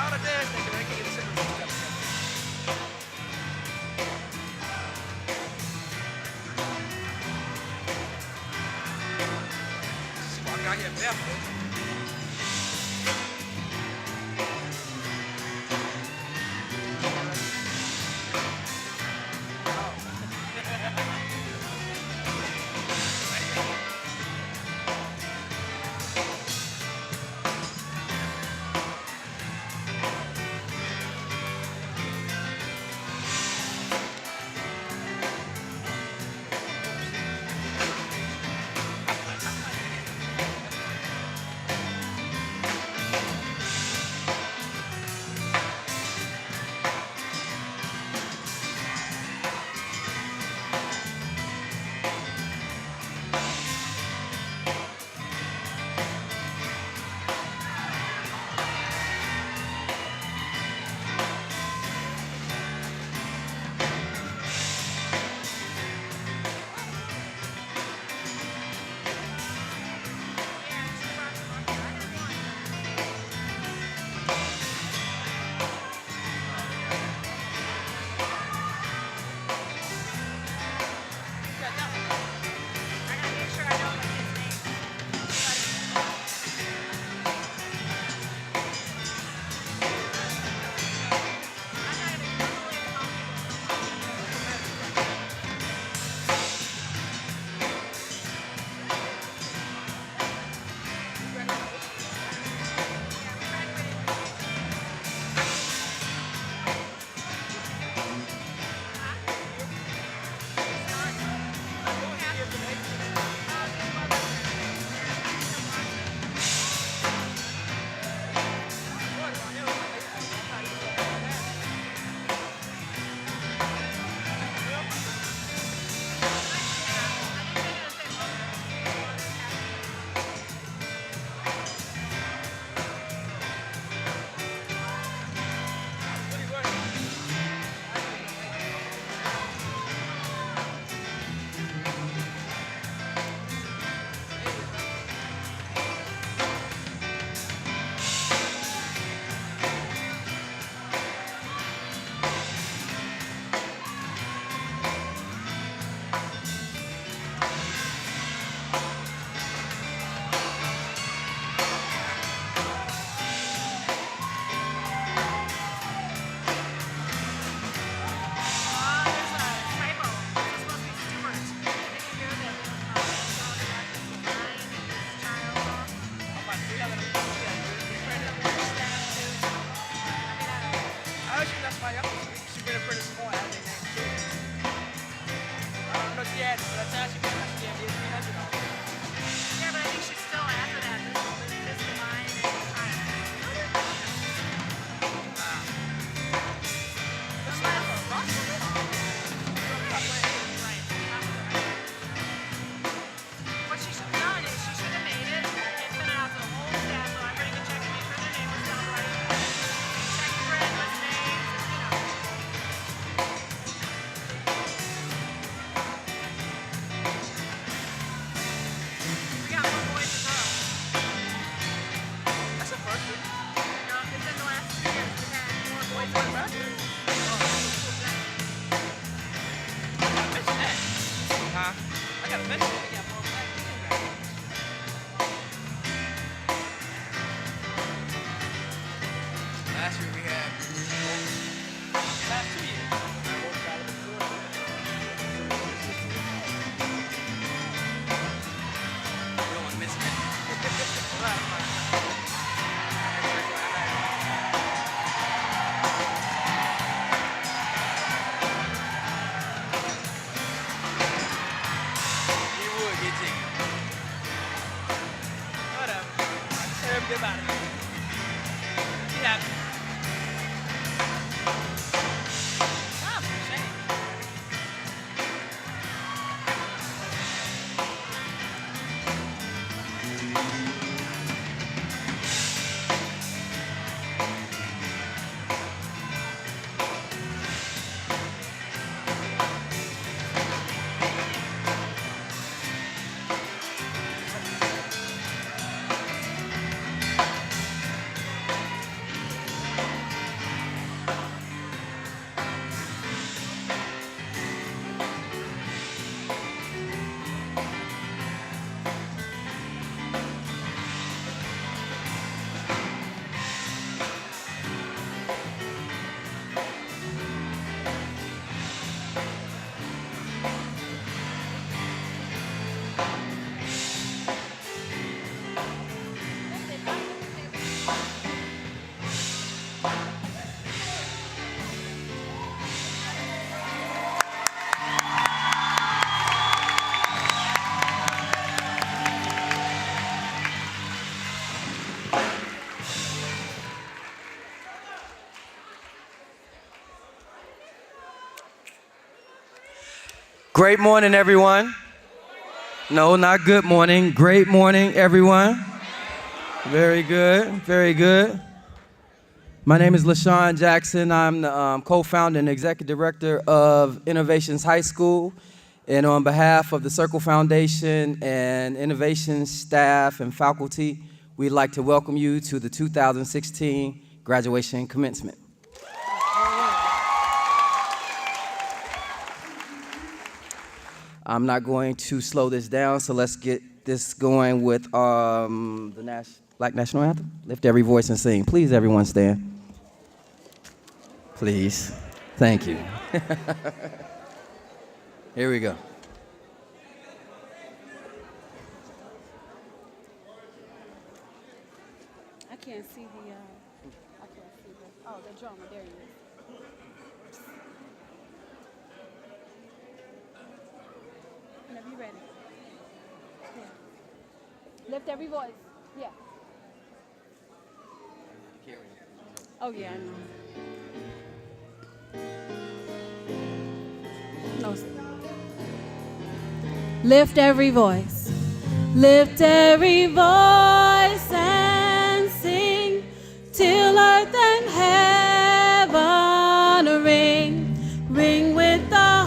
Ahora ustedes que ven que yo siempre me gusta. Se colocar aqui é perto. Great morning, everyone. No, not good morning. Great morning, everyone. Very good, very good. My name is LaShawn Jackson. I'm the co-founder and executive director of Innovations High School. And on behalf of the Circle Foundation and Innovation staff and faculty, we'd like to welcome you to the 2016 graduation commencement. I'm not going to slow this down, so let's get this going with the Black National Anthem. Lift every voice and sing. Please, everyone stand. Please. Thank you. Here we go. I can't see the drummer, there he is. Whenever you're ready. Yeah. Lift every voice. Yeah. Oh, yeah, I know. No. Lift every voice. Lift every voice and sing till earth and heaven ring. Ring with the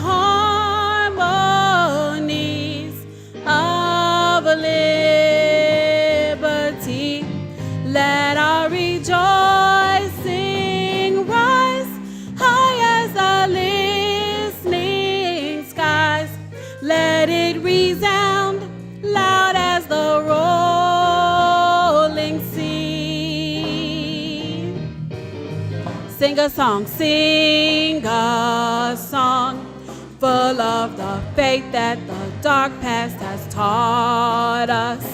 harmonies of liberty. Let our rejoicing rise high as the listening skies. Let it resound loud as the rolling sea. Sing a song full of the faith that the dark past has taught us.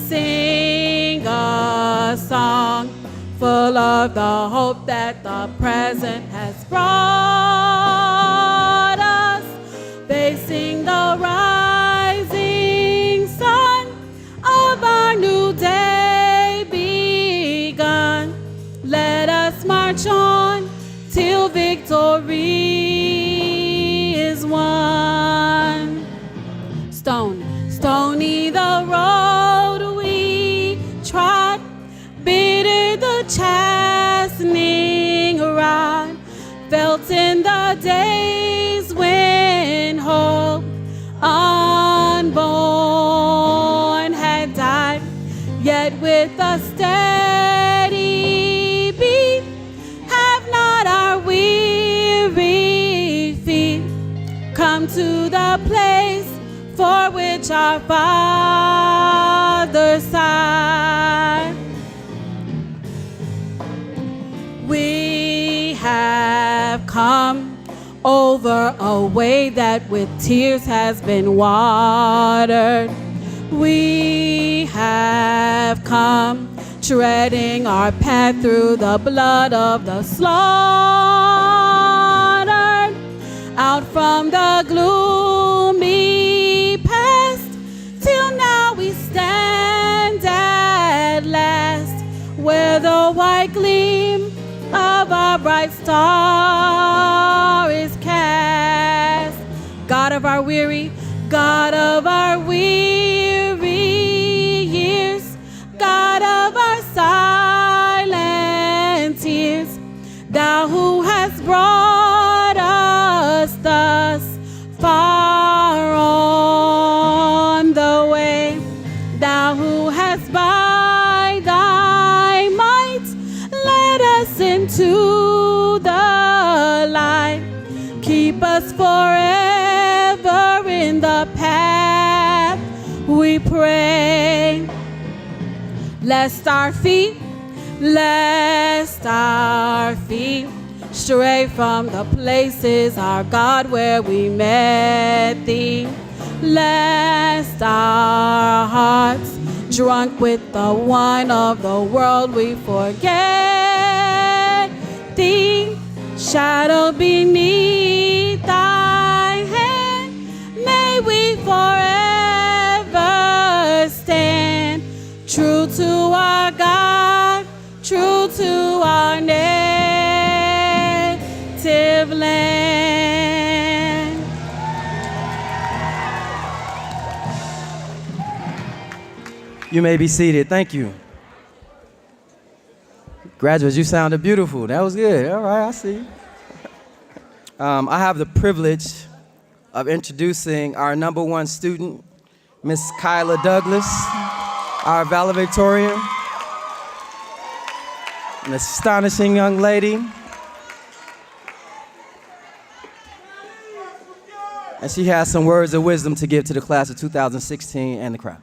Sing a song full of the hope that the present has brought us. Facing the rising sun of our new day begun. Let us march on till victory is won. Stony the road we trod, bitter the chastening rod, felt in the days when hope unborn had died, yet with a steady beat have not our weary feet come to the place for which our Father sighed. We have come over a way that with tears has been watered. We have come treading our path through the blood of the slaughtered. Out from the gloomy past till now we stand at last, where the white gleam of our bright star is cast. God of our weary years, God of our silent tears, thou who hast brought us thus far on the way, thou who hast by thy might led us into the light. Keep us forever in the path, we pray. Lest our feet stray from the places, our God, where we met thee. Lest our hearts, drunk with the wine of the world, we forget shadow beneath thy hand, may we forever stand true to our God, true to our native land. You may be seated. Thank you. Graduates, you sounded beautiful. That was good. All right, I see. I have the privilege of introducing our #1 student, Miss Kyla Douglas, our valedictorian, an astonishing young lady. And she has some words of wisdom to give to the class of 2016 and the crowd.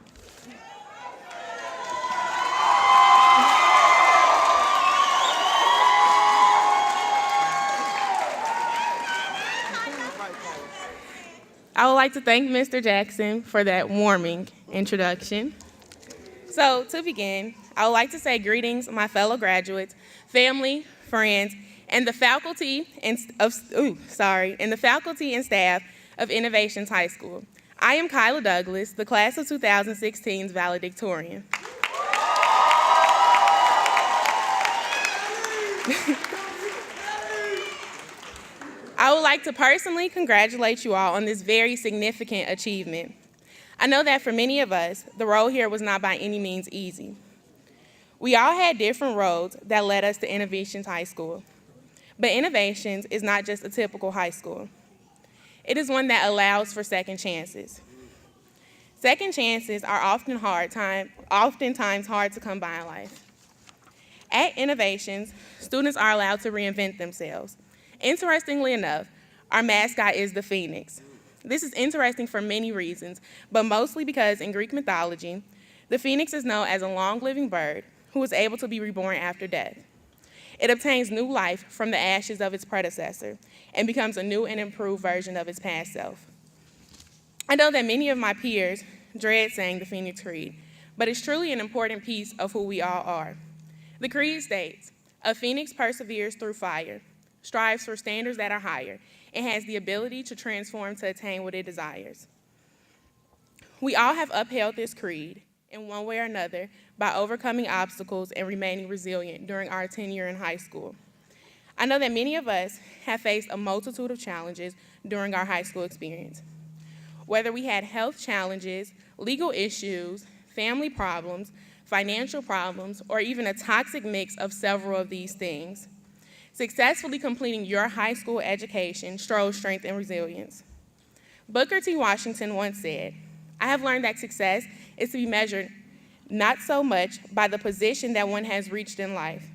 I would like to thank Mr. Jackson for that warming introduction. So to begin, I would like to say greetings, my fellow graduates, family, friends, and the faculty and staff of Innovations High School. I am Kyla Douglas, the class of 2016's valedictorian. I would like to personally congratulate you all on this very significant achievement. I know that for many of us, the road here was not by any means easy. We all had different roads that led us to Innovations High School. But Innovations is not just a typical high school. It is one that allows for second chances. Second chances are oftentimes hard to come by in life. At Innovations, students are allowed to reinvent themselves. Interestingly enough, our mascot is the phoenix. This is interesting for many reasons, but mostly because in Greek mythology, the phoenix is known as a long-living bird who is able to be reborn after death. It obtains new life from the ashes of its predecessor and becomes a new and improved version of its past self. I know that many of my peers dread saying the Phoenix Creed, but it's truly an important piece of who we all are. The creed states, "A phoenix perseveres through fire, strives for standards that are higher, and has the ability to transform to attain what it desires." We all have upheld this creed in one way or another by overcoming obstacles and remaining resilient during our tenure in high school. I know that many of us have faced a multitude of challenges during our high school experience. Whether we had health challenges, legal issues, family problems, financial problems, or even a toxic mix of several of these things, successfully completing your high school education shows strength and resilience. Booker T. Washington once said, "I have learned that success is to be measured not so much by the position that one has reached in life,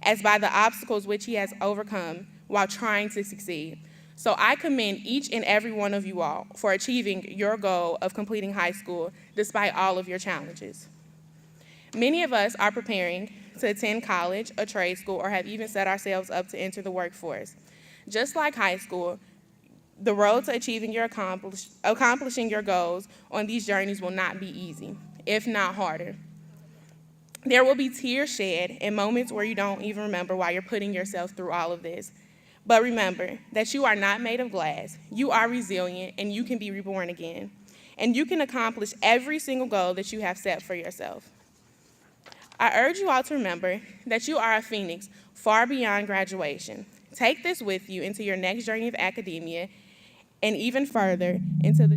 as by the obstacles which he has overcome while trying to succeed." So I commend each and every one of you all for achieving your goal of completing high school despite all of your challenges. Many of us are preparing to attend college, a trade school, or have even set ourselves up to enter the workforce. Just like high school, the road to achieving accomplishing your goals on these journeys will not be easy, if not harder. There will be tears shed and moments where you don't even remember why you're putting yourself through all of this. But remember that you are not made of glass. You are resilient, and you can be reborn again. And you can accomplish every single goal that you have set for yourself. I urge you all to remember that you are a phoenix far beyond graduation. Take this with you into your next journey of academia and even further into the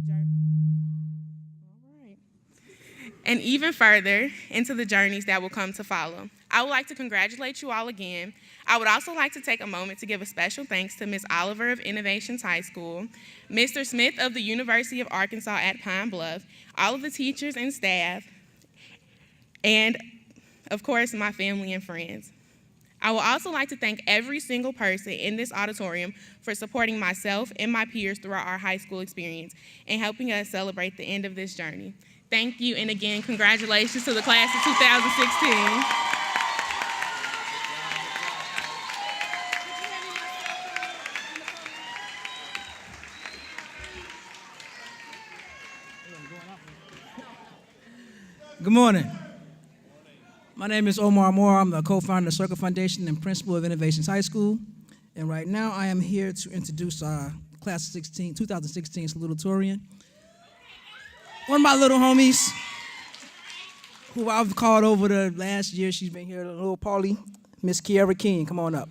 journeys that will come to follow. I would like to congratulate you all again. I would also like to take a moment to give a special thanks to Ms. Oliver of Innovations High School, Mr. Smith of the University of Arkansas at Pine Bluff, all of the teachers and staff, and of course, my family and friends. I would also like to thank every single person in this auditorium for supporting myself and my peers throughout our high school experience and helping us celebrate the end of this journey. Thank you, and again, congratulations to the class of 2016. Good morning. My name is Omar Moore. I'm the co-founder of the Circle Foundation and principal of Innovations High School. And right now I am here to introduce our class of 2016 salutatorian. One of my little homies who I've called over the last year. She's been here, little Paulie, Miss Kiara King. Come on up.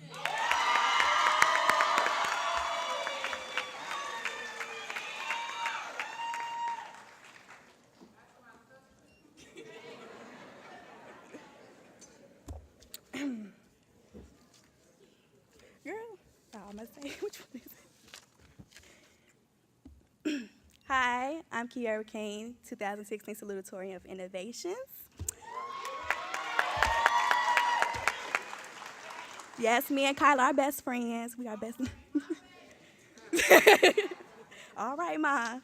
Which one is it? Hi, I'm Kiara Kane, 2016 Salutatorian of Innovations. Yes, me and Kyla are best friends. We are best. All right, Ma.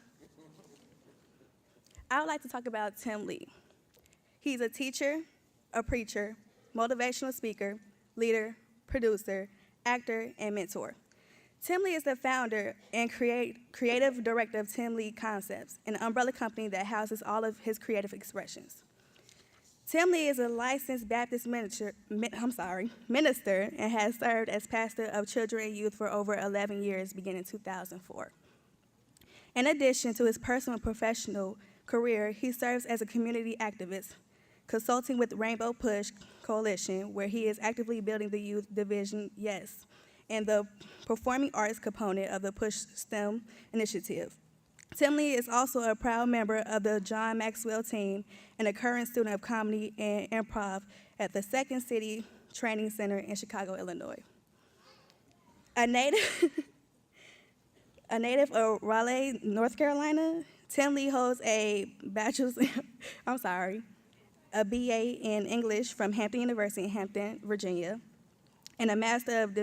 I would like to talk about Tim Lee. He's a teacher, a preacher, motivational speaker, leader, producer, actor, and mentor. Tim Lee is the founder and creative director of Tim Lee Concepts, an umbrella company that houses all of his creative expressions. Tim Lee is a licensed Baptist minister and has served as pastor of children and youth for over 11 years, beginning in 2004. In addition to his personal and professional career, he serves as a community activist, consulting with Rainbow Push Coalition, where he is actively building the youth division, YES, and the performing arts component of the Push STEM initiative. Tim Lee is also a proud member of the John Maxwell team and a current student of comedy and improv at the Second City Training Center in Chicago, Illinois. A native of Raleigh, North Carolina, Tim Lee holds a a BA in English from Hampton University in Hampton, Virginia, and a Master of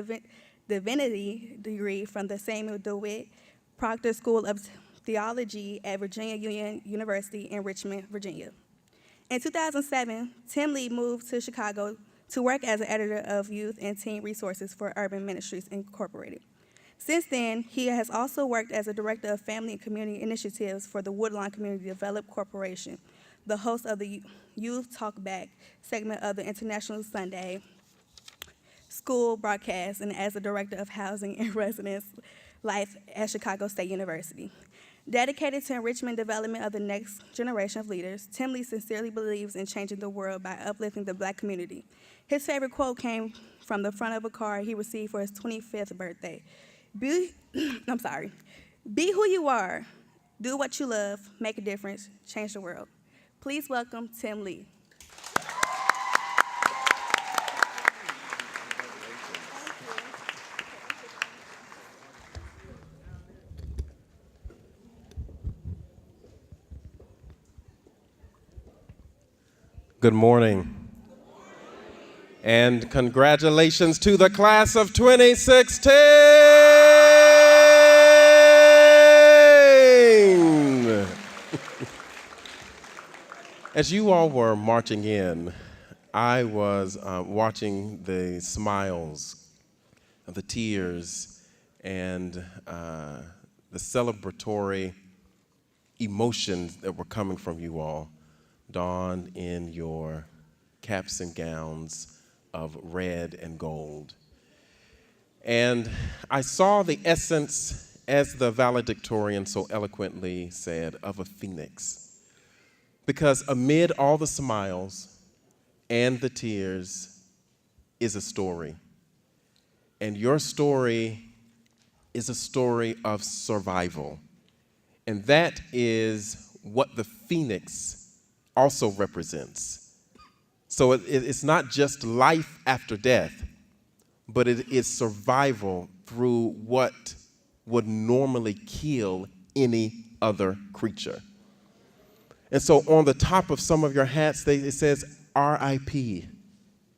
Divinity degree from the Samuel DeWitt Proctor School of Theology at Virginia Union University in Richmond, Virginia. In 2007, Tim Lee moved to Chicago to work as an editor of youth and teen resources for Urban Ministries Incorporated. Since then, he has also worked as a director of family and community initiatives for the Woodlawn Community Development Corporation, the host of the Youth Talk Back segment of the International Sunday School broadcast, and as the director of housing and residence life at Chicago State University. Dedicated to enrichment and development of the next generation of leaders, Tim Lee sincerely believes in changing the world by uplifting the Black community. His favorite quote came from the front of a card he received for his 25th birthday. Be who you are, do what you love, make a difference, change the world. Please welcome Tim Lee. Good morning. And congratulations to the class of 2016. As you all were marching in, I was watching the smiles, the tears, and the celebratory emotions that were coming from you all, donned in your caps and gowns of red and gold. And I saw the essence, as the valedictorian so eloquently said, of a phoenix. Because amid all the smiles and the tears is a story. And your story is a story of survival. And that is what the phoenix also represents. So it's not just life after death, but it is survival through what would normally kill any other creature. And so on the top of some of your hats, it says RIP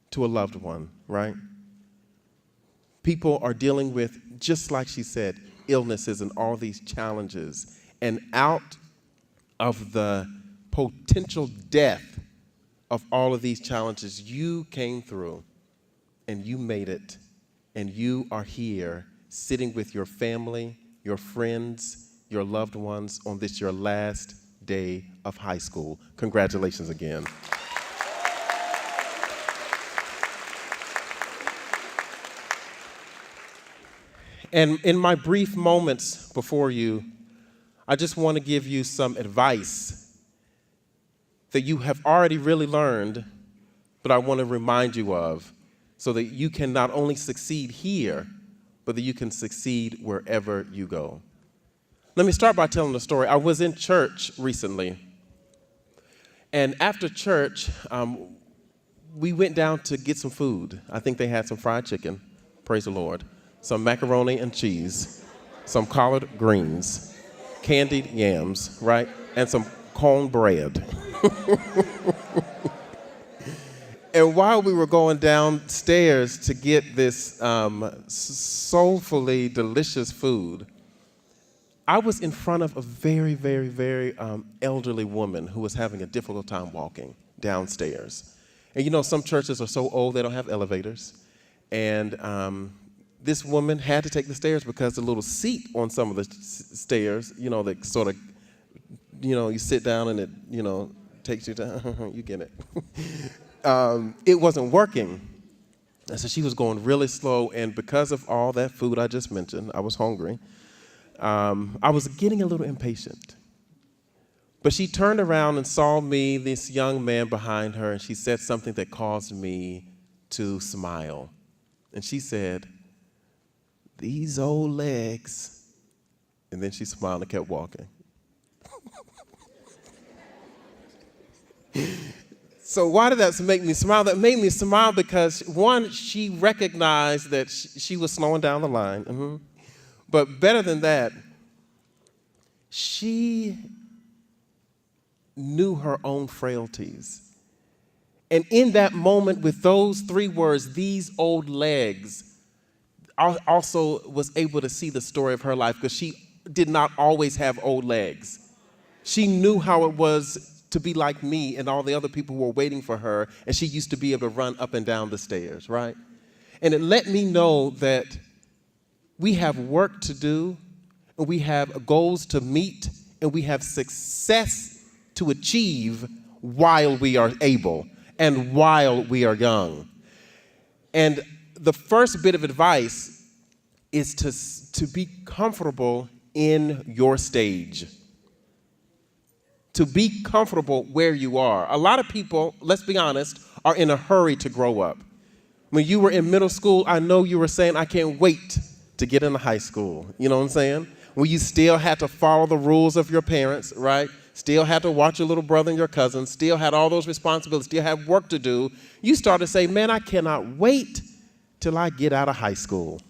to a loved one, right? People are dealing with, just like she said, illnesses and all these challenges. And out of the potential death of all of these challenges, you came through and you made it, and you are here sitting with your family, your friends, your loved ones on this your last day of high school. Congratulations again. And in my brief moments before you, I just want to give you some advice that you have already really learned, but I want to remind you of, so that you can not only succeed here, but that you can succeed wherever you go. Let me start by telling a story. I was in church recently, and after church, we went down to get some food. I think they had some fried chicken, praise the Lord, some macaroni and cheese, some collard greens, candied yams, right, and some cornbread. And while we were going downstairs to get this soulfully delicious food, I was in front of a very, very, very elderly woman who was having a difficult time walking downstairs. And you know, some churches are so old they don't have elevators. And this woman had to take the stairs because the little seat on some of the stairs, you know, that sort of, you know, you sit down and it, you know, takes you down, you get it. It wasn't working. And so she was going really slow, and because of all that food I just mentioned, I was hungry. I was getting a little impatient. But she turned around and saw me, this young man behind her, and she said something that caused me to smile. And she said, "These old legs." And then she smiled and kept walking. So why did that make me smile? That made me smile because, one, she recognized that she was slowing down the line. Mm-hmm. But better than that, she knew her own frailties. And in that moment, with those three words, "these old legs," also was able to see the story of her life, because she did not always have old legs. She knew how it was to be like me and all the other people who were waiting for her, and she used to be able to run up and down the stairs, right? And it let me know that we have work to do, and we have goals to meet, and we have success to achieve while we are able and while we are young. And the first bit of advice is to be comfortable in your stage. To be comfortable where you are. A lot of people, let's be honest, are in a hurry to grow up. When you were in middle school, I know you were saying, "I can't wait to get into high school." You know what I'm saying? When you still had to follow the rules of your parents, right? Still had to watch your little brother and your cousins, still had all those responsibilities, still had work to do. You start to say, "Man, I cannot wait till I get out of high school."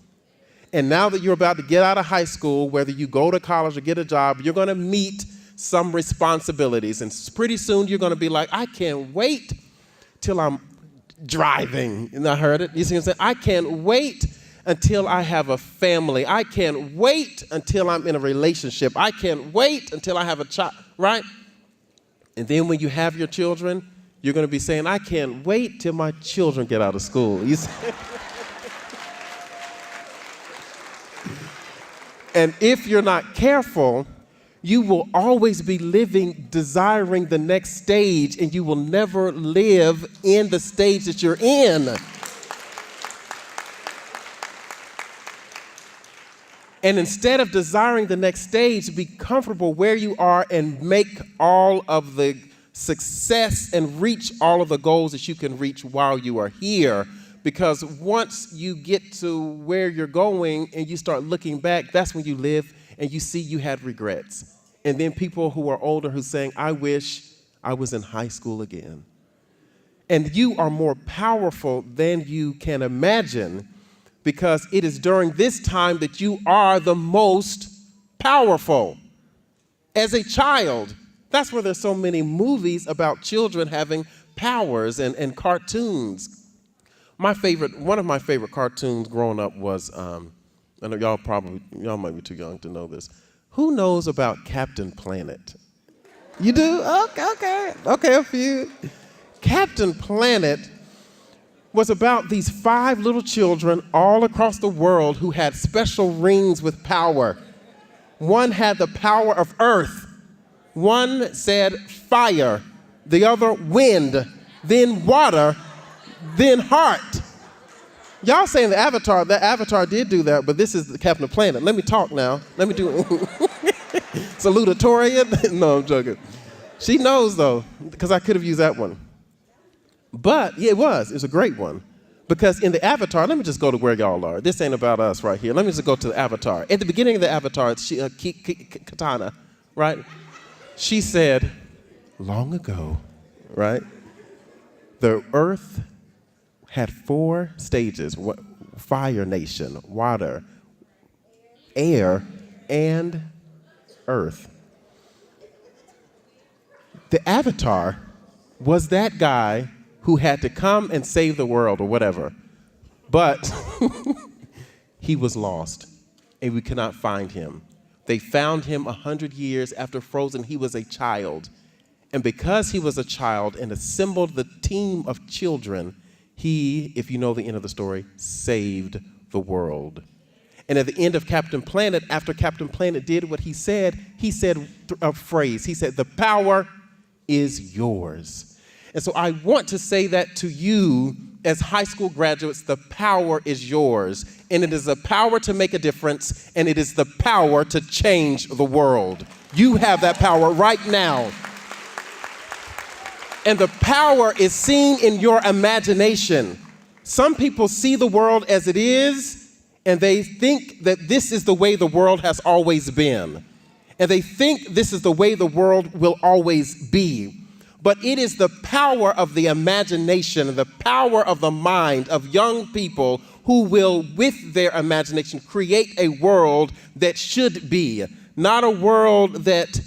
And now that you're about to get out of high school, whether you go to college or get a job, you're going to meet some responsibilities. And pretty soon you're going to be like, "I can't wait till I'm driving." And I heard it. You see what I'm saying? "I can't wait until I have a family. I can't wait until I'm in a relationship. I can't wait until I have a child," right? And then when you have your children, you're going to be saying, "I can't wait till my children get out of school." You see? And if you're not careful, you will always be living, desiring the next stage, and you will never live in the stage that you're in. And instead of desiring the next stage, be comfortable where you are and make all of the success and reach all of the goals that you can reach while you are here. Because once you get to where you're going and you start looking back, that's when you live and you see you had regrets. And then people who are older who's saying, "I wish I was in high school again." And you are more powerful than you can imagine, because it is during this time that you are the most powerful. As a child, that's where there's so many movies about children having powers and cartoons. One of my favorite cartoons growing up was, I know y'all might be too young to know this. Who knows about Captain Planet? You do? Okay, a few. Captain Planet was about these 5 little children all across the world who had special rings with power. One had the power of earth. One said fire, the other wind, then water, then heart. Y'all saying the Avatar did do that, but this is the Captain Planet. Let me talk now. Let me do salutatorian. No, I'm joking. She knows though, because I could have used that one. But yeah, it was a great one. Because in the Avatar, let me just go to where y'all are. This ain't about us right here. Let me just go to the Avatar. At the beginning of the Avatar, Katana, right? She said, long ago, right? The earth had 4 stages: fire nation, water, air, and earth. The Avatar was that guy who had to come and save the world or whatever. But he was lost and we could not find him. They found him 100 years after Frozen. He was a child. And because he was a child and assembled the team of children, he, if you know the end of the story, saved the world. And at the end of Captain Planet, after Captain Planet did what he said a phrase. He said, the power is yours. And so I want to say that to you as high school graduates, the power is yours. And it is the power to make a difference, and it is the power to change the world. You have that power right now. And the power is seen in your imagination. Some people see the world as it is, and they think that this is the way the world has always been. And they think this is the way the world will always be. But it is the power of the imagination, the power of the mind of young people who will, with their imagination, create a world that should be. Not a world that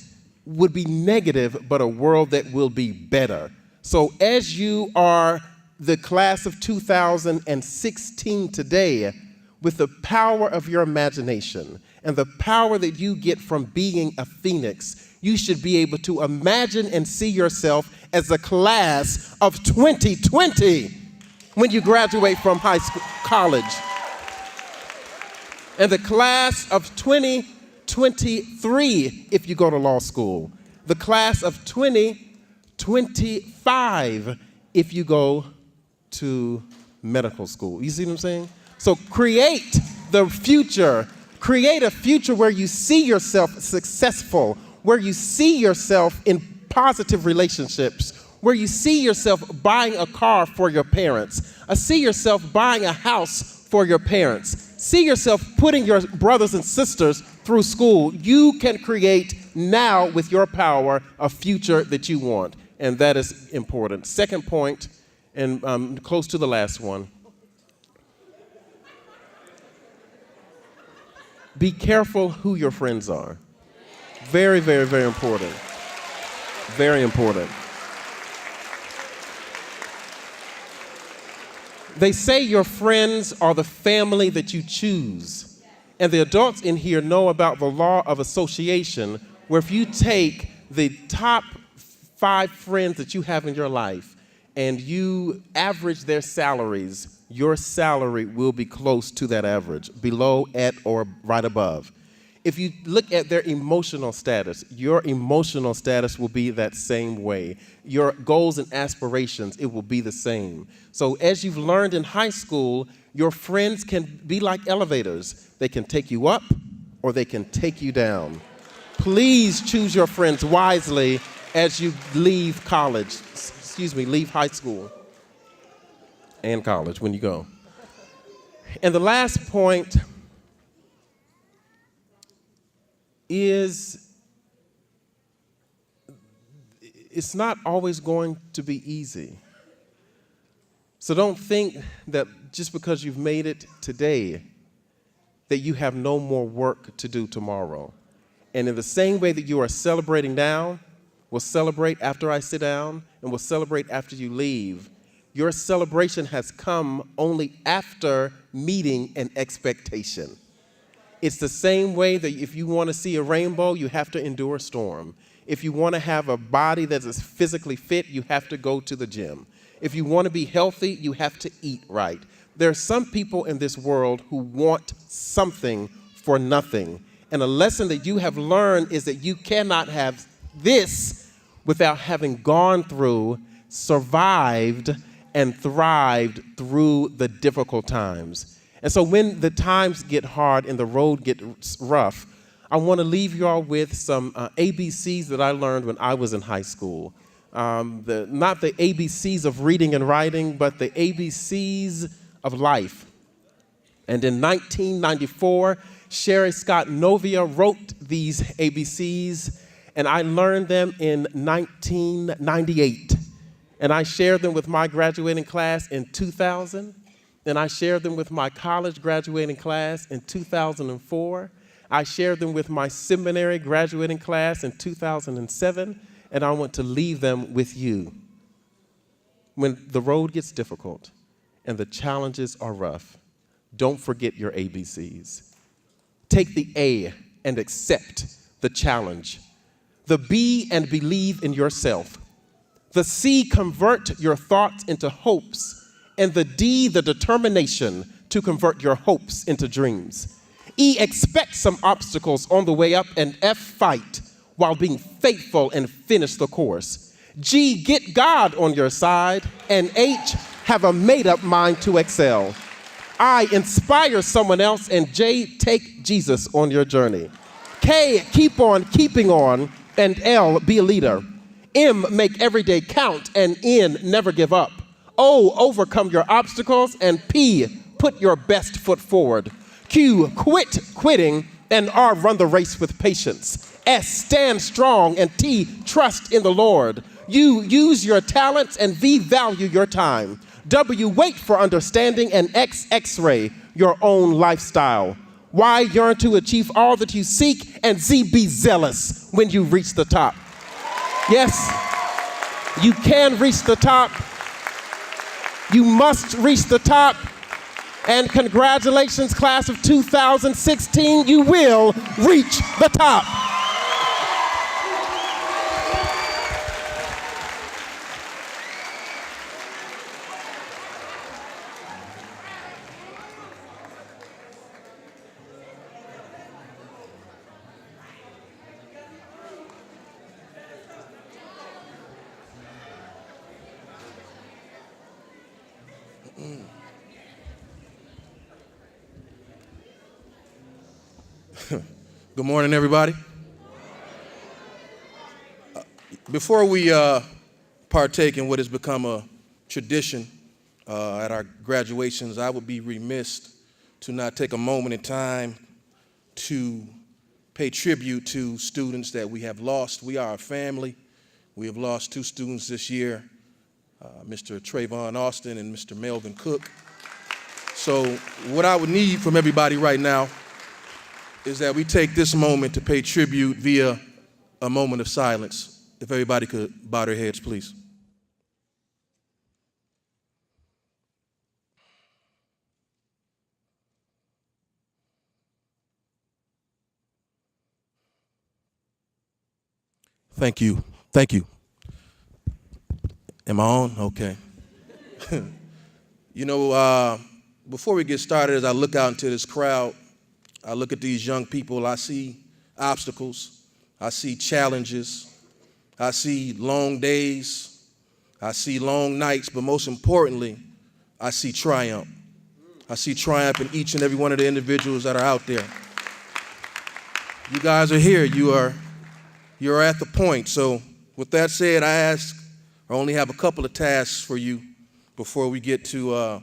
would be negative, but a world that will be better. So as you are the class of 2016 today, with the power of your imagination and the power that you get from being a phoenix, you should be able to imagine and see yourself as a class of 2020 when you graduate from high school, college. And the class of 2023 if you go to law school. The class of 2025 if you go to medical school. You see what I'm saying? So create the future. Create a future where you see yourself successful, where you see yourself in positive relationships, where you see yourself buying a car for your parents, see yourself buying a house for your parents, see yourself putting your brothers and sisters through school. You can create now with your power a future that you want, and that is important. Second point, and close to the last one. Be careful who your friends are. Very, very, very important. Very important. They say your friends are the family that you choose. And the adults in here know about the law of association, where if you take the top 5 friends that you have in your life and you average their salaries, your salary will be close to that average, below, at, or right above. If you look at their emotional status, your emotional status will be that same way. Your goals and aspirations, it will be the same. So as you've learned in high school, your friends can be like elevators. They can take you up or they can take you down. Please choose your friends wisely as you leave college, leave high school and college when you go. And the last point is it's not always going to be easy. So don't think that just because you've made it today that you have no more work to do tomorrow. And in the same way that you are celebrating now, we'll celebrate after I sit down and we'll celebrate after you leave. Your celebration has come only after meeting an expectation. It's the same way that if you want to see a rainbow, you have to endure a storm. If you want to have a body that is physically fit, you have to go to the gym. If you want to be healthy, you have to eat right. There are some people in this world who want something for nothing. And a lesson that you have learned is that you cannot have this without having gone through, survived, and thrived through the difficult times. And so when the times get hard and the road gets rough, I want to leave you all with some ABCs that I learned when I was in high school. Not the ABCs of reading and writing, but the ABCs of life. And in 1994, Sherry Scott Novia wrote these ABCs, and I learned them in 1998. And I shared them with my graduating class in 2000, and I shared them with my college graduating class in 2004. I shared them with my seminary graduating class in 2007, and I want to leave them with you. When the road gets difficult and the challenges are rough, don't forget your ABCs. Take the A and accept the challenge. The B and believe in yourself. The C, convert your thoughts into hopes. And the D, the determination to convert your hopes into dreams. E, expect some obstacles on the way up. And F, fight while being faithful and finish the course. G, get God on your side. And H, have a made-up mind to excel. I, inspire someone else. And J, take Jesus on your journey. K, keep on keeping on. And L, be a leader. M, make every day count. And N, never give up. O, overcome your obstacles. And P, put your best foot forward. Q, quit quitting. And R, run the race with patience. S, stand strong. And T, trust in the Lord. U, use your talents. And V, value your time. W, wait for understanding. And X, X-ray your own lifestyle. Y, yearn to achieve all that you seek. And Z, be zealous when you reach the top. Yes, you can reach the top. You must reach the top. And congratulations, class of 2016, you will reach the top. Good morning, everybody. Before we partake in what has become a tradition at our graduations, I would be remiss to not take a moment in time to pay tribute to students that we have lost. We are a family. We have lost two students this year, Mr. Trayvon Austin and Mr. Melvin Cook. So what I would need from everybody right now is that we take this moment to pay tribute via a moment of silence. If everybody could bow their heads, please. Thank you. Thank you. Am I on? Okay. You know, before we get started, as I look out into this crowd, I look at these young people, I see obstacles, I see challenges, I see long days, I see long nights, but most importantly, I see triumph. I see triumph in each and every one of the individuals that are out there. You guys are here, you're at the point. So with that said, I only have a couple of tasks for you before we get to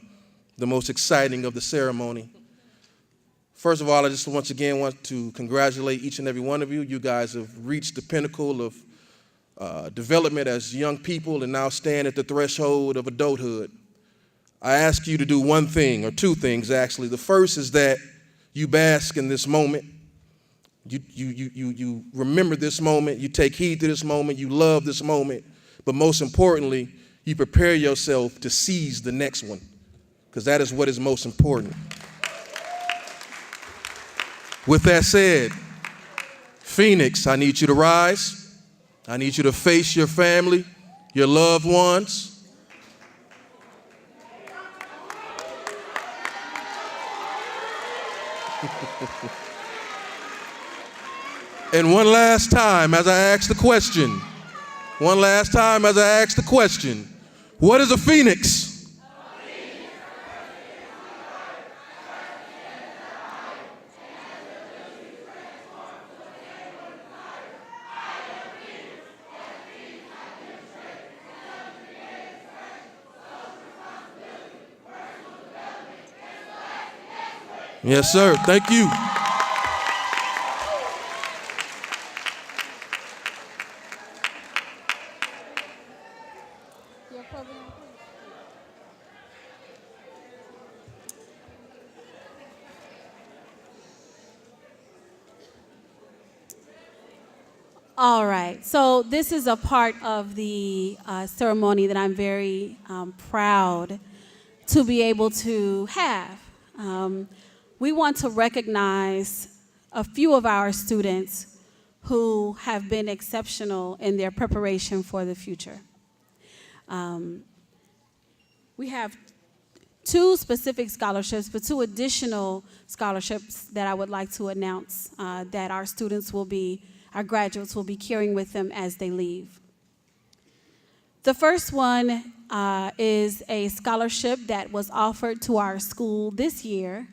the most exciting of the ceremony. First of all, I just once again want to congratulate each and every one of you. You guys have reached the pinnacle of development as young people and now stand at the threshold of adulthood. I ask you to do one thing, or two things actually. The first is that you bask in this moment. You remember this moment, you take heed to this moment, you love this moment, but most importantly, you prepare yourself to seize the next one, because that is what is most important. With that said, Phoenix, I need you to rise. I need you to face your family, your loved ones. And one last time as I ask the question, what is a phoenix? Yes, sir. Thank you. All right, so this is a part of the ceremony that I'm very proud to be able to have. We want to recognize a few of our students who have been exceptional in their preparation for the future. We have 2 specific scholarships, but 2 additional scholarships that I would like to announce that our graduates will be carrying with them as they leave. The first one is a scholarship that was offered to our school this year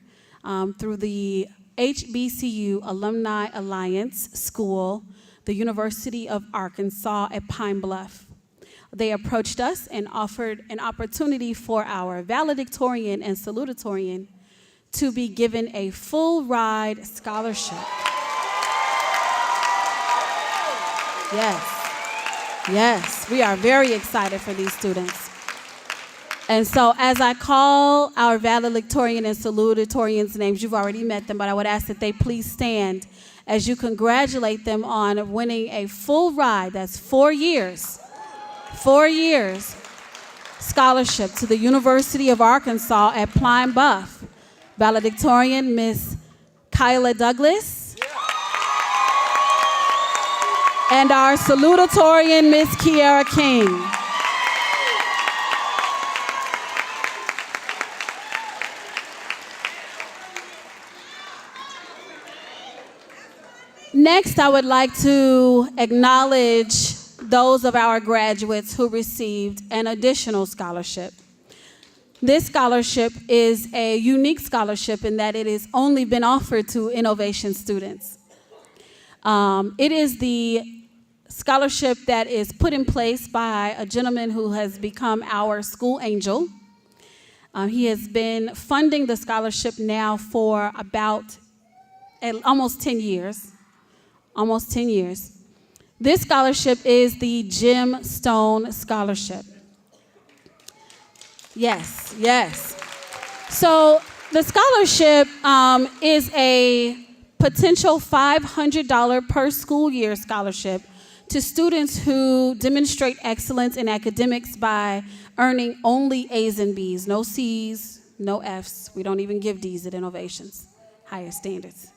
through the HBCU Alumni Alliance School, the University of Arkansas at Pine Bluff. They approached us and offered an opportunity for our valedictorian and salutatorian to be given a full ride scholarship. Yes, we are very excited for these students. And so as I call our valedictorian and salutatorian's names, you've already met them, but I would ask that they please stand as you congratulate them on winning a full ride, that's 4 years scholarship to the University of Arkansas at Pine Bluff. Valedictorian, Miss Kyla Douglas. And our salutatorian, Miss Kiara King. Next, I would like to acknowledge those of our graduates who received an additional scholarship. This scholarship is a unique scholarship in that it has only been offered to innovation students. It is the scholarship that is put in place by a gentleman who has become our school angel. He has been funding the scholarship now for about almost 10 years. This scholarship is the Jim Stone Scholarship. Yes. So the scholarship is a potential $500 per school year scholarship to students who demonstrate excellence in academics by earning only A's and B's, no C's, no F's. We don't even give D's at Innovations, higher standards.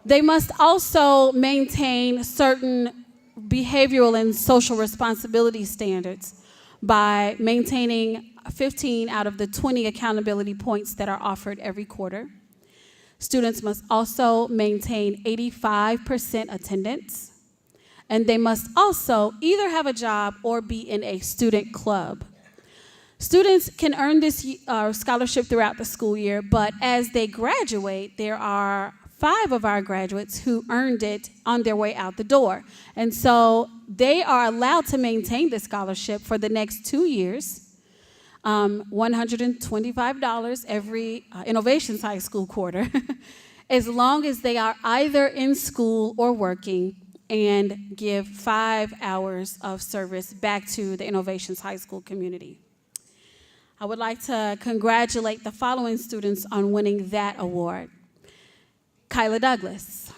They must also maintain certain behavioral and social responsibility standards by maintaining 15 out of the 20 accountability points that are offered every quarter. Students must also maintain 85% attendance, and they must also either have a job or be in a student club. Students can earn this scholarship throughout the school year, but as they graduate, there are 5 of our graduates who earned it on their way out the door. And so they are allowed to maintain the scholarship for the next 2 years, $125 every Innovations High School quarter, as long as they are either in school or working and give 5 hours of service back to the Innovations High School community. I would like to congratulate the following students on winning that award. Kyla Douglas.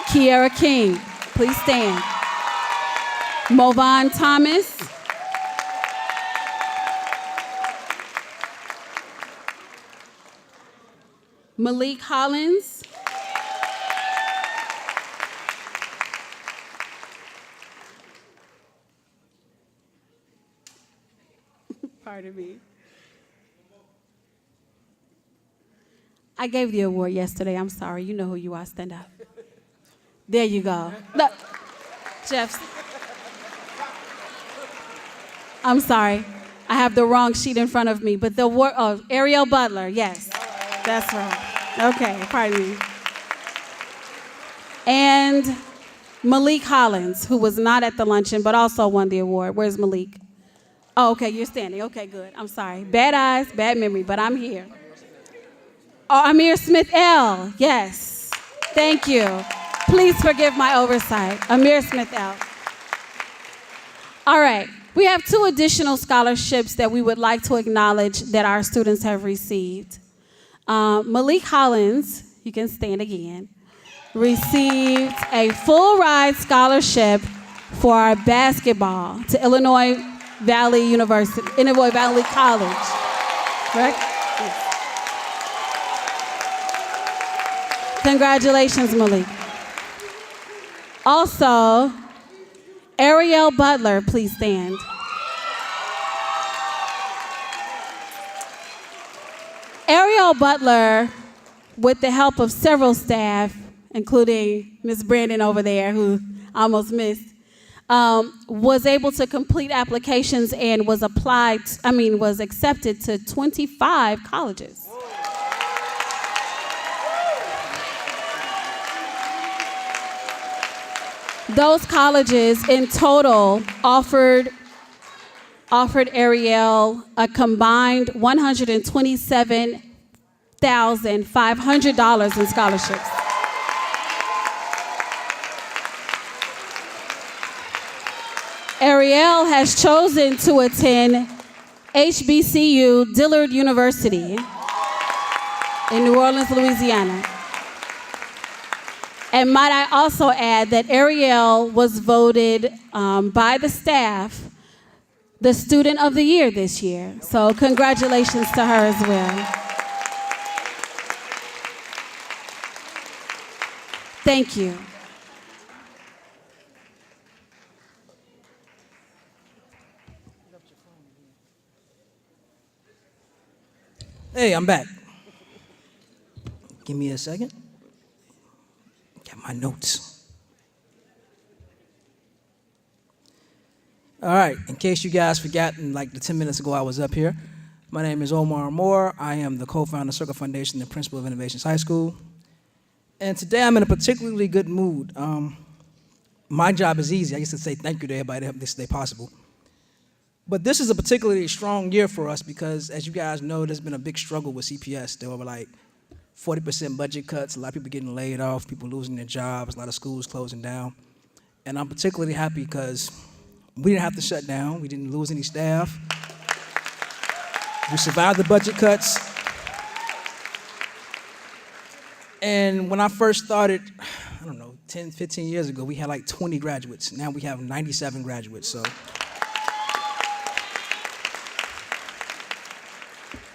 Kiara King, please stand. Movon Thomas. Malik Hollins. Pardon me. I gave the award yesterday. I'm sorry. You know who you are. Stand up. There you go. Look, Jeff. I'm sorry. I have the wrong sheet in front of me. But the award, Ariel Butler. Yes, that's right. Okay, pardon me. And Malik Hollins, who was not at the luncheon but also won the award. Where's Malik? Oh, okay, you're standing. Okay, good. I'm sorry. Bad eyes, bad memory, but I'm here. Oh, Amir Smith L. Yes. Thank you. Please forgive my oversight. Amir Smith L. All right. We have 2 additional scholarships that we would like to acknowledge that our students have received. Malik Hollins, you can stand again, received a full ride scholarship for our basketball to Illinois Valley College. Correct? Yes. Congratulations, Malik. Also, Ariel Butler, please stand. Ariel Butler, with the help of several staff, including Ms. Brandon over there, who I almost missed, was able to complete applications and was accepted to 25 colleges. Those colleges in total offered Ariel a combined $127,500 in scholarships. Ariel has chosen to attend HBCU Dillard University in New Orleans, Louisiana. And might I also add that Ariel was voted by the staff the Student of the Year this year. So congratulations to her as well. Thank you. Hey, I'm back. Give me a second. Got my notes. All right, in case you guys forgotten, like the 10 minutes ago I was up here, my name is Omar Moore. I am the co-founder of Circle Foundation and principal of Innovations High School. And today I'm in a particularly good mood. My job is easy. I used to say thank you to everybody to help this stay possible. But this is a particularly strong year for us because, as you guys know, there's been a big struggle with CPS. There were like 40% budget cuts, a lot of people getting laid off, people losing their jobs, a lot of schools closing down. And I'm particularly happy because we didn't have to shut down. We didn't lose any staff. We survived the budget cuts. And when I first started, I don't know, 10, 15 years ago, we had like 20 graduates. Now we have 97 graduates, so.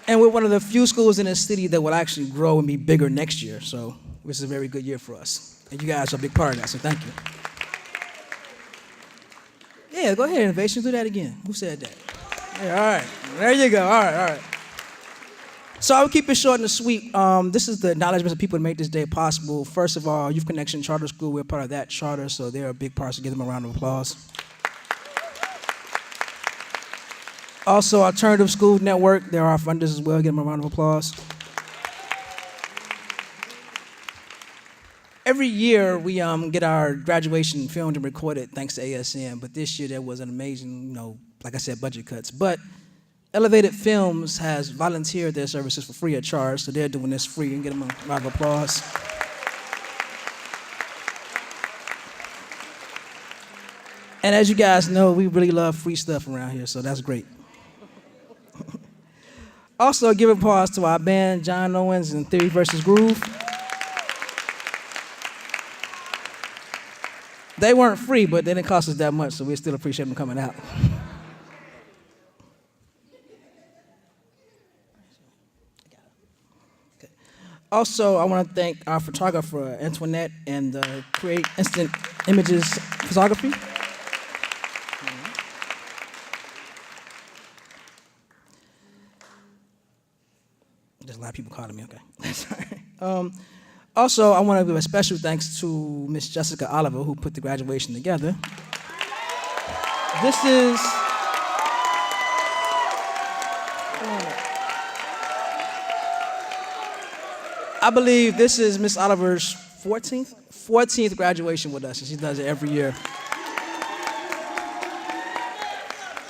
And we're one of the few schools in the city that will actually grow and be bigger next year. So this is a very good year for us. And you guys are a big part of that, so thank you. Yeah, go ahead, Innovation, do that again. Who said that? Yeah, all right, there you go, all right. So I'll keep it short and sweet. This is the acknowledgments of people that make this day possible. First of all, Youth Connection Charter School, we're part of that charter, so they're a big part, so give them a round of applause. Also, Alternative School Network, they're our funders as well. Give them a round of applause. Every year, we get our graduation filmed and recorded thanks to ASN, but this year there was an amazing, like I said, budget cuts. But Elevated Films has volunteered their services for free of charge, so they're doing this free, and give them a round of applause. And as you guys know, we really love free stuff around here, so that's great. Also, give applause to our band, John Owens and Theory versus Groove. They weren't free, but they didn't cost us that much, so we still appreciate them coming out. Okay. Also, I want to thank our photographer, Antoinette, and Create Instant Images Photography. There's a lot of people calling me, okay. Sorry. Also, I want to give a special thanks to Miss Jessica Oliver, who put the graduation together. This is, I believe this is Miss Oliver's 14th graduation with us, and she does it every year.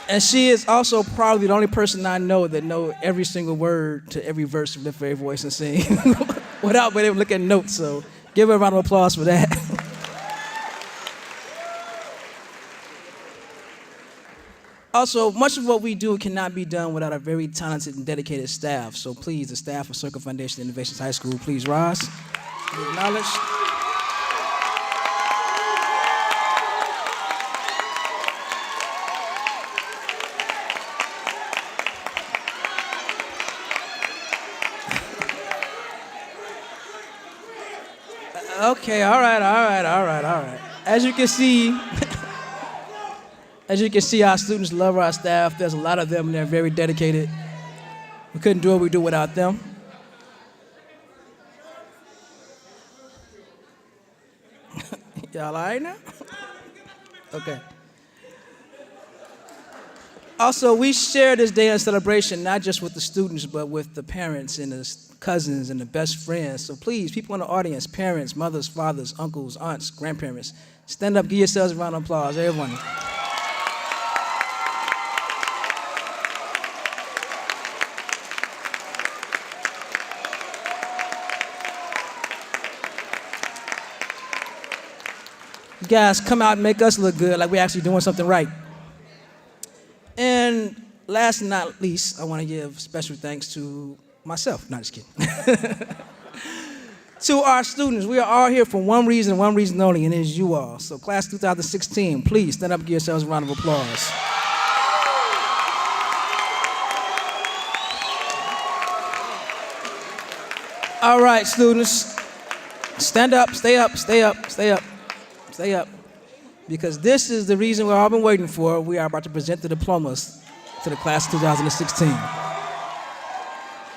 And she is also probably the only person I know that know every single word to every verse of Lift Every Voice and Sing without being able to look at notes. So give her a round of applause for that. Also, much of what we do cannot be done without a very talented and dedicated staff. So please, the staff of Circle Foundation Innovations High School, please rise. Be acknowledged. Okay, all right. As you can see, our students love our staff. There's a lot of them, and they're very dedicated. We couldn't do what we do without them. Y'all all right now? Okay. Also, we share this day of celebration not just with the students, but with the parents and the cousins and the best friends. So please, people in the audience, parents, mothers, fathers, uncles, aunts, grandparents, stand up, give yourselves a round of applause, everyone. You guys come out and make us look good, like we're actually doing something right. And last but not least, I want to give special thanks to myself. Not just kidding. To our students. We are all here for one reason only, and it is you all. So class 2016, please stand up and give yourselves a round of applause. All right, students, stand up, stay up. Because this is the reason we've all been waiting for. We are about to present the diplomas to the class of 2016.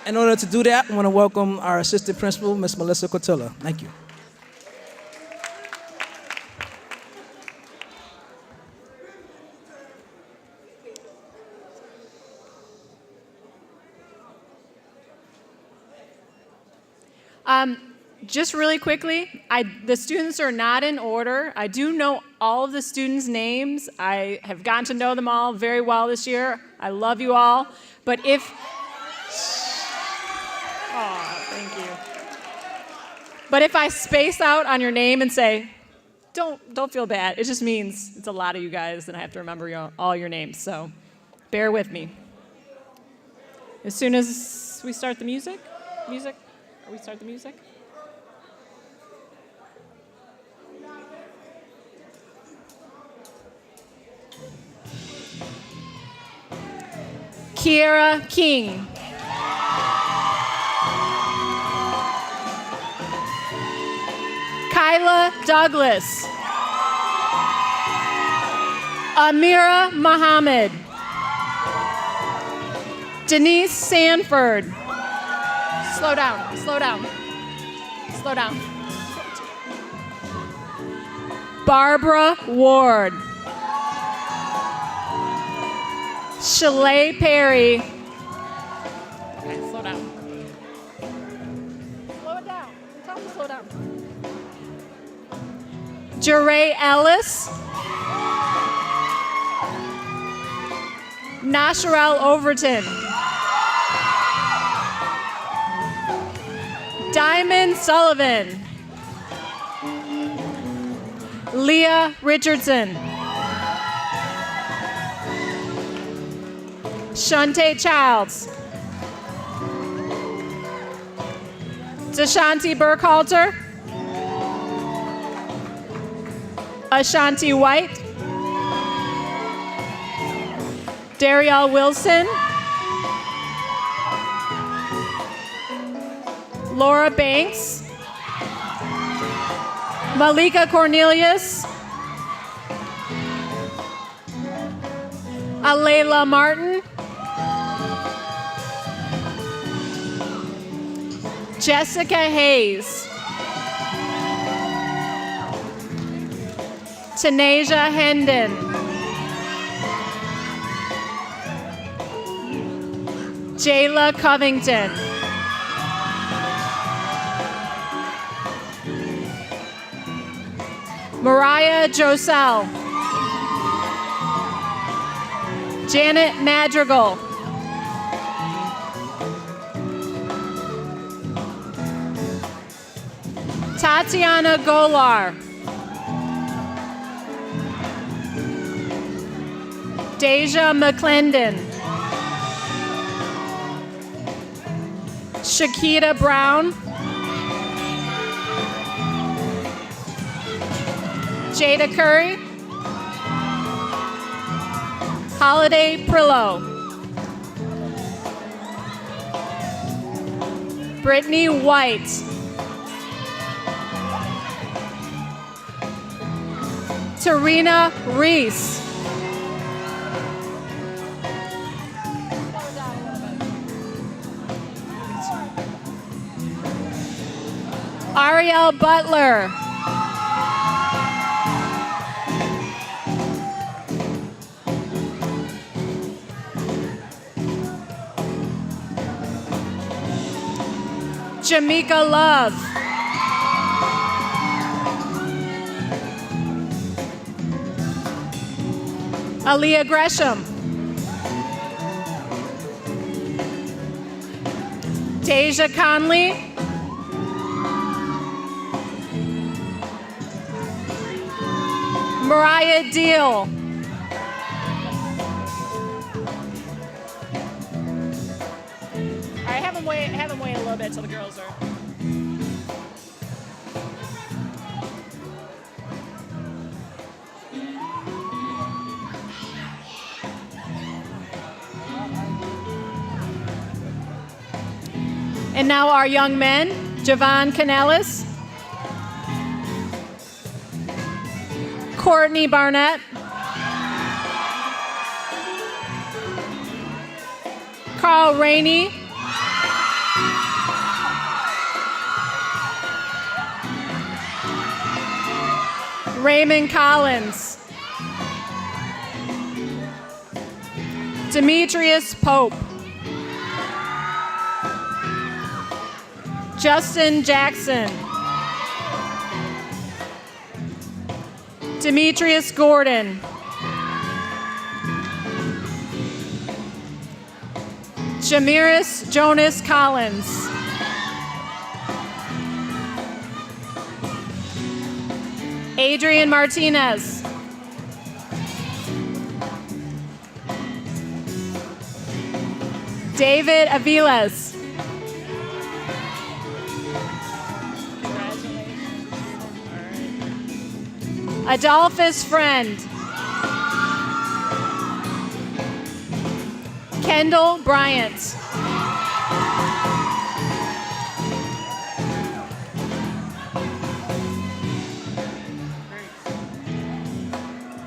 In order to do that, I want to welcome our assistant principal, Ms. Melissa Cotilla. Thank you. Just really quickly, the students are not in order. I do know all of the students' names. I have gotten to know them all very well this year. I love you all. But if... Oh, thank you. But if I space out on your name and say, don't feel bad. It just means it's a lot of you guys, and I have to remember all your names. So bear with me. As soon as we start the music? Are we start the music? Kiera King. Kyla Douglas. Amira Muhammad. Denise Sanford. Slow down. Barbara Ward. Shalay Perry. Okay, slow down. Slow it down. Tell them to slow down. Jeray Ellis. Nasharel Overton. Diamond Sullivan. Leah Richardson. Shante Childs. Deshanti Burkhalter. Ashanti White. Darielle Wilson. Laura Banks. Malika Cornelius. Alayla Martin. Jessica Hayes. Tanasia Hendon. Jayla Covington. Mariah Josell. Janet Madrigal. Tatiana Golar. Deja McClendon. Shakita Brown. Jada Curry. Holiday Prillo. Brittany White. Tarina Reese. Ariel Butler. Jamaica Love. Aaliyah Gresham. Tasia Conley. Mariah Deal. All right, have them wait a little bit till the girls are. And now our young men, Javon Canellis, Courtney Barnett, Carl Rainey, Raymond Collins, Demetrius Pope, Justin Jackson, Demetrius Gordon, Jamiris Jonas Collins, Adrian Martinez, David Aviles, Adolphus Friend, Kendall Bryant,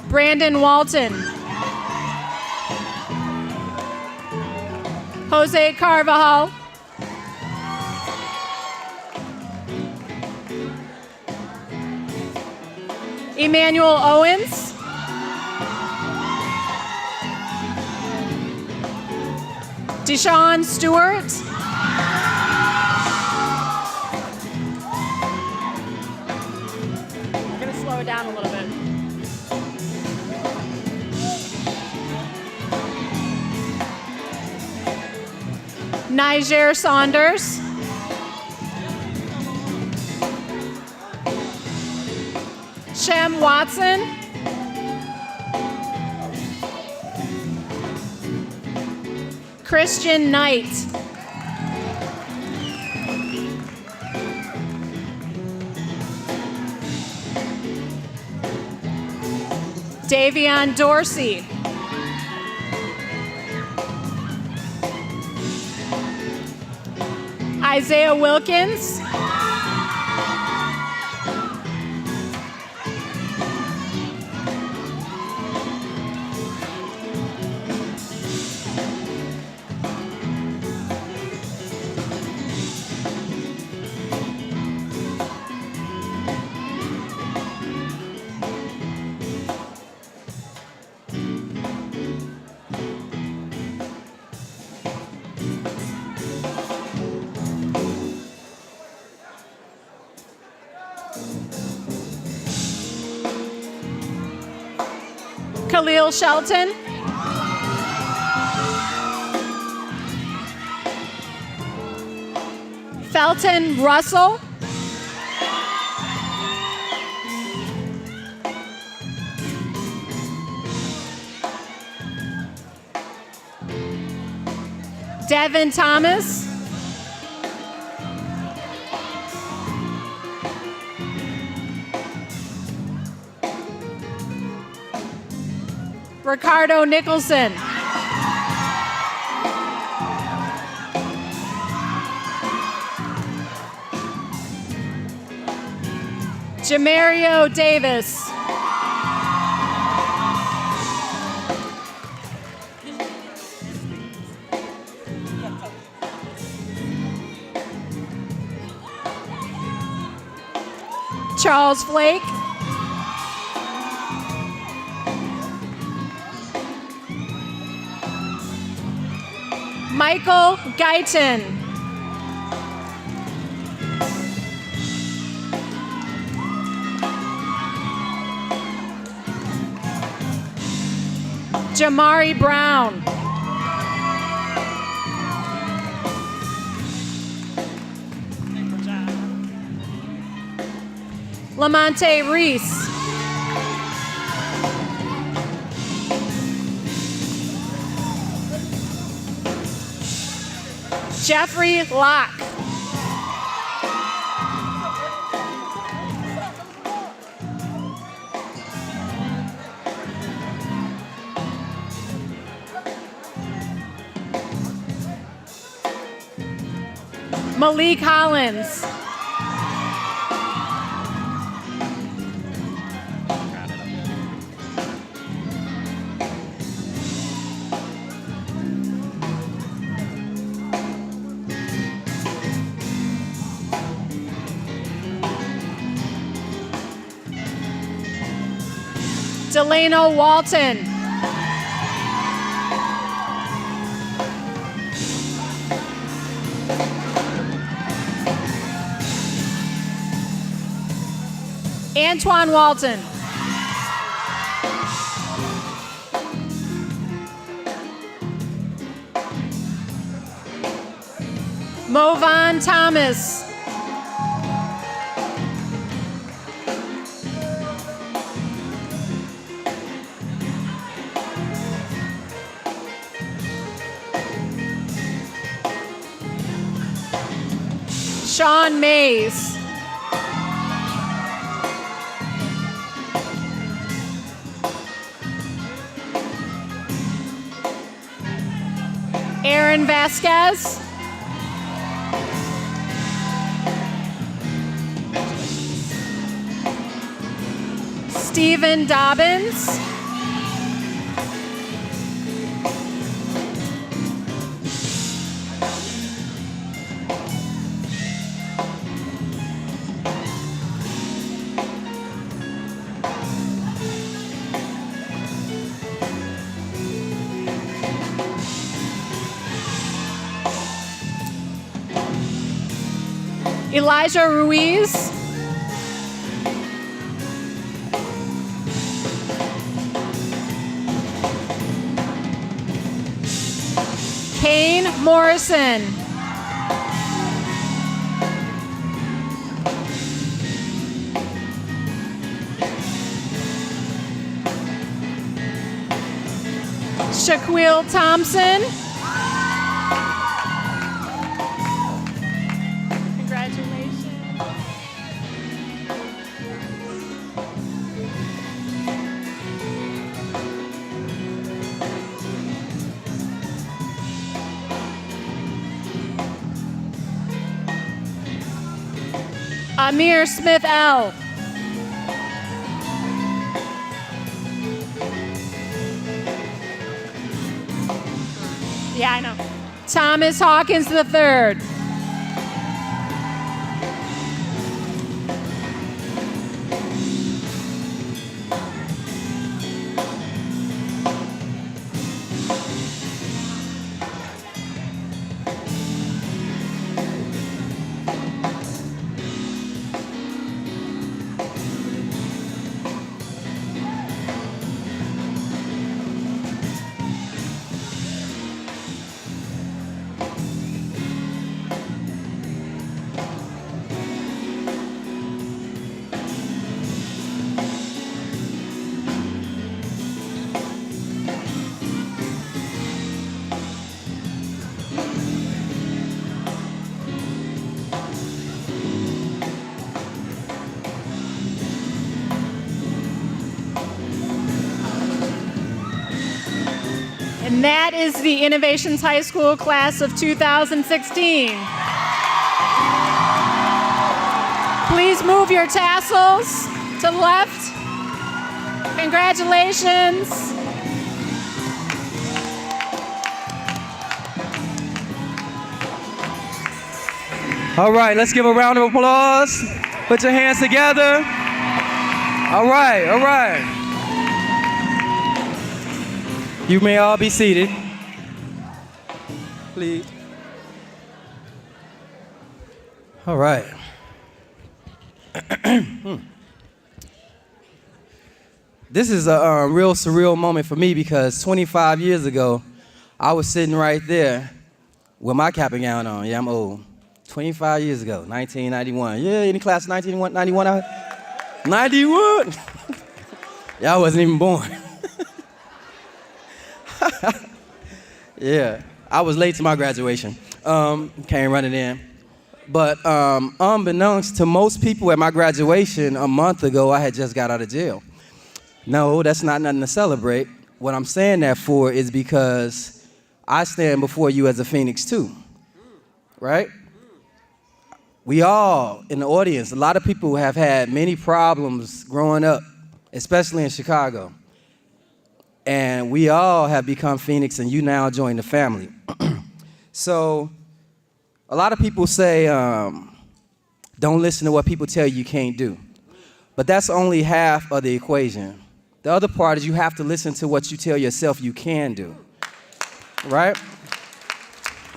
Brandon Walton, Jose Carvajal, Emmanuel Owens, Deshaun Stewart, we're going to slow it down a little bit. Niger Saunders, Shem Watson, Christian Knight, Davion Dorsey, Isaiah Wilkins, Khalil Shelton, Felton Russell. Devin Thomas. Ricardo Nicholson. Jamario Davis. Charles Flake. Michael Guyton. Jamari Brown. Lamonte Reese. Jeffrey Locke. Malik Hollins. Delano Walton. Antoine Walton. Movan Thomas. Sean Mays. Aaron Vasquez. Stephen Dobbins. Elijah Ruiz. Kane Morrison. Shaquille Thompson. Congratulations. Amir Smith L. Yeah, I know. Thomas Hawkins III. And that is the Innovations High School class of 2016. Please move your tassels to the left. Congratulations. All right, let's give a round of applause. Put your hands together. All right, all right. You may all be seated. Please. All right. This is a real surreal moment for me because 25 years ago, I was sitting right there with my cap and gown on. Yeah, I'm old. 25 years ago, 1991. Yeah, any class 1991 out? 91? Y'all wasn't even born. Yeah, I was late to my graduation. Came running in. But unbeknownst to most people at my graduation a month ago, I had just got out of jail. No, that's not nothing to celebrate. What I'm saying that for is because I stand before you as a Phoenix too, right? We all in the audience, a lot of people have had many problems growing up, especially in Chicago. And we all have become Phoenix, and you now join the family. So a lot of people say, don't listen to what people tell you can't do. But that's only half of the equation. The other part is you have to listen to what you tell yourself you can do, right?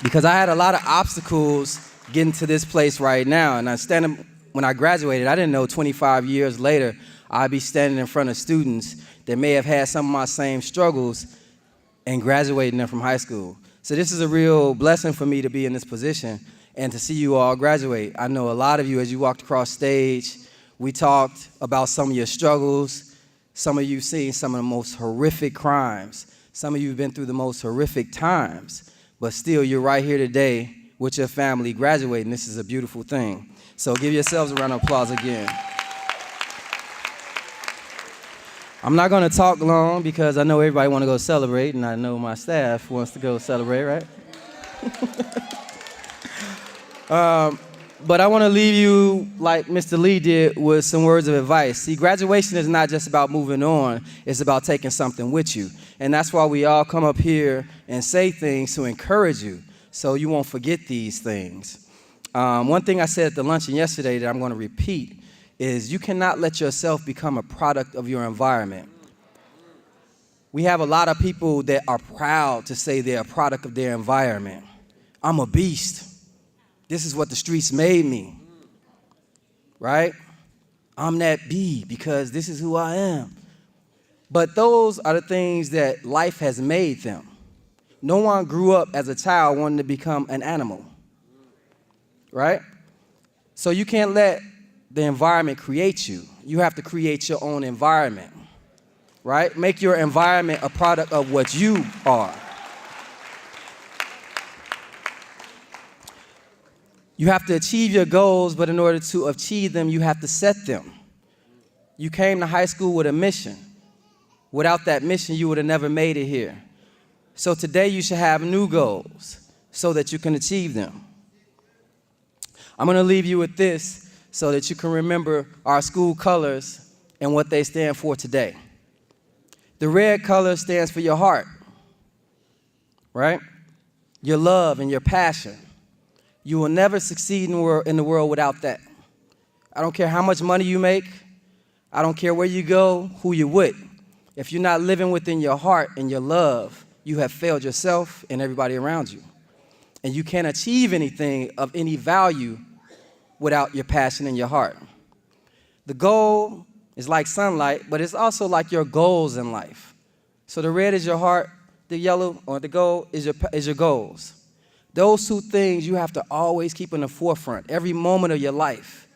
Because I had a lot of obstacles getting to this place right now. And when I graduated, I didn't know 25 years later, I'd be standing in front of students that may have had some of my same struggles and graduating them from high school. So this is a real blessing for me to be in this position and to see you all graduate. I know a lot of you, as you walked across stage, we talked about some of your struggles. Some of you seen some of the most horrific crimes. Some of you have been through the most horrific times, but still you're right here today with your family graduating. This is a beautiful thing. So give yourselves a round of applause again. I'm not going to talk long because I know everybody want to go celebrate, and I know my staff wants to go celebrate, right? But I want to leave you, like Mr. Lee did, with some words of advice. See, graduation is not just about moving on. It's about taking something with you. And that's why we all come up here and say things to encourage you so you won't forget these things. One thing I said at the luncheon yesterday that I'm going to repeat is you cannot let yourself become a product of your environment. We have a lot of people that are proud to say they're a product of their environment. I'm a beast. This is what the streets made me, right? I'm that bee because this is who I am. But those are the things that life has made them. No one grew up as a child wanting to become an animal, right? So you can't let the environment create you. You have to create your own environment, right? Make your environment a product of what you are. You have to achieve your goals, but in order to achieve them, you have to set them. You came to high school with a mission. Without that mission, you would have never made it here. So today you should have new goals so that you can achieve them. I'm going to leave you with this so that you can remember our school colors and what they stand for today. The red color stands for your heart, right? Your love and your passion. You will never succeed in the world without that. I don't care how much money you make. I don't care where you go, who you're with. If you're not living within your heart and your love, you have failed yourself and everybody around you. And you can't achieve anything of any value without your passion and your heart. The goal is like sunlight, but it's also like your goals in life. So the red is your heart, the yellow or the gold is your goals. Those two things you have to always keep in the forefront every moment of your life.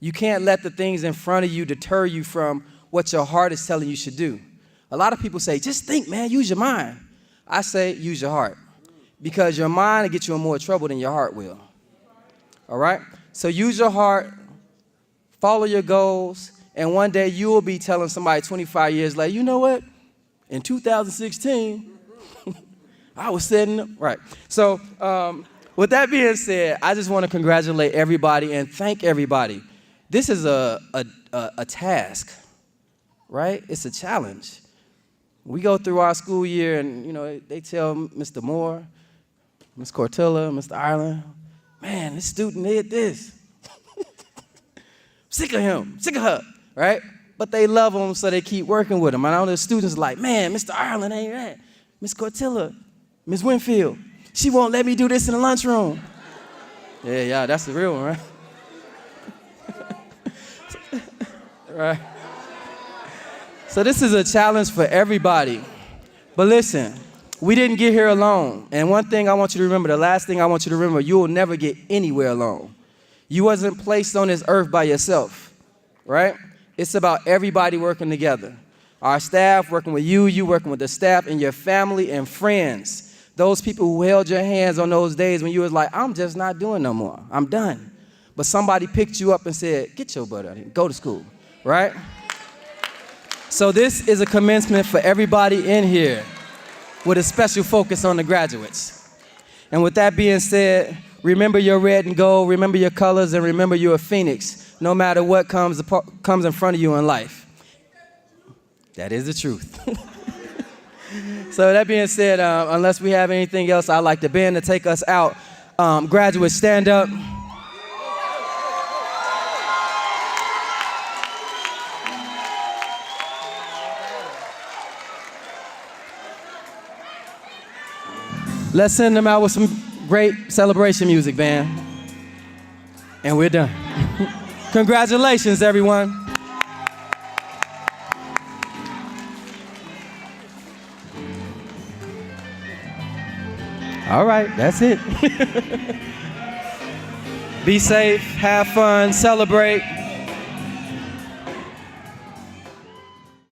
You can't let the things in front of you deter you from what your heart is telling you should do. A lot of people say, just think, man, use your mind. I say, use your heart. Because your mind will get you in more trouble than your heart will. All right? So use your heart, follow your goals, and one day you will be telling somebody 25 years later, you know what? In 2016, I was sitting, right. So with that being said, I just want to congratulate everybody and thank everybody. This is a task, right? It's a challenge. We go through our school year and, you know, they tell Mr. Moore, Ms. Cortilla, Mr. Ireland, man, this student did this. Sick of him, sick of her, right? But they love him, so they keep working with him. I know the students like, man, Mr. Ireland ain't that. Ms. Cortilla, Ms. Winfield, she won't let me do this in the lunchroom. Yeah, that's the real one, right? Right. So this is a challenge for everybody. But listen, we didn't get here alone. And one thing I want you to remember, the last thing I want you to remember, you will never get anywhere alone. You wasn't placed on this earth by yourself, right? It's about everybody working together. Our staff working with you working with the staff, and your family and friends. Those people who held your hands on those days when you was like, I'm just not doing no more. I'm done. But somebody picked you up and said, get your butt out here, go to school, right? So this is a commencement for everybody in here with a special focus on the graduates. And with that being said, remember your red and gold, remember your colors, and remember you're a phoenix, no matter what comes in front of you in life. That is the truth. So that being said, unless we have anything else, I'd like the band to take us out. Graduates, stand up. Let's send them out with some great celebration music, band. And we're done. Congratulations, everyone. All right, that's it. Be safe, have fun, celebrate.